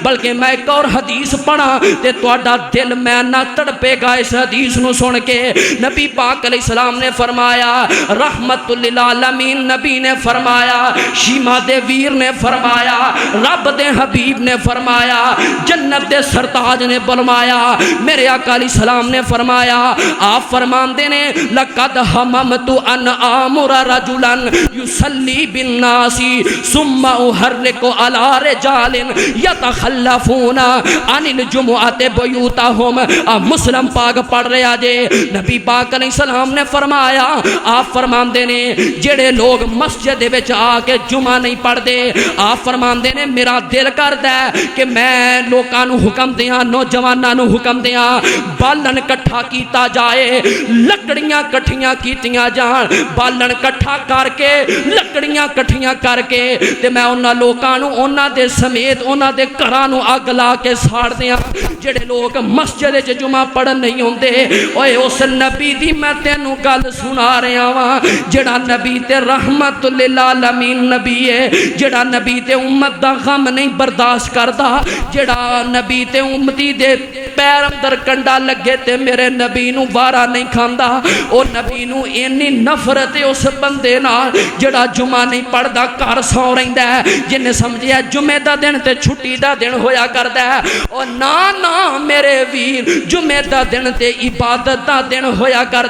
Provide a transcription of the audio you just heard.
بلکہ میں ایک اور حدیث پڑھا تے تہاڈا دل میں نہ تڑپے گا اس حدیث نو سن کے۔ نبی پاک علیہ السلام نے فرمایا، رحمت للعالمین نبی نے فرمایا، شیما دے ویر نے فرمایا، رب دے حبیب نے فرمایا، جنت دے سرتاج نے فرمایا، میرے آقا علیہ السلام نے فرمایا، آپ فرماندے نے لقد حممت ان آمر رجلا یصلی بالناس ثم احرک علی رجال یتخلفون عن الجمعۃ بیوتہم۔ آپ مسلم پاک پڑھ رہے جے، نبی پاک علیہ السلام نے فرمایا، آپ فرماندے نے جڑے لوگ مسجد وچ آ کے جمعہ نہیں پڑھ دے، آپ فرماندے نے میرا دل کردا ہے کہ میں لوکاں نو حکم دیاں، نوجواناں نو حکم دیاں، بالن کٹھا کیتا جائے، لکڑیاں کٹھیاں کیتیاں جان، بالن کٹھا کر کے لکڑیاں کٹھیاں کر کے تے میں انہاں لوکاں نو انہاں دے سمیت انہاں دے گھراں نو اگ لا کے ساڑ دیاں جڑے لوگ مسجد وچ جمعہ پڑھن نہیں ہوندے۔ اوئے اس نبی دی میں تینوں گل سنا رہا ہاں جڑا نبی تے رحمت للعالمین نبی ہے، جڑا نبی تے امت دا غم نہیں برداشت کردا، جڑا نبی تے امتی دے پیر اندر کنڈا لگے تے میرے نبی نو وارا نہیں کھاندا۔ او نبی نو اینی نفرت اس بندے نال جڑا جمعہ نہیں پڑھدا گھر سو رہندا ہے، جن سمجھیا جمعے دا دن تے چھٹی دا دن ہویا کردا ہے۔ او نا نا میرے ویر، جمعے دا دن تے عبادت دا دن ہویا کردا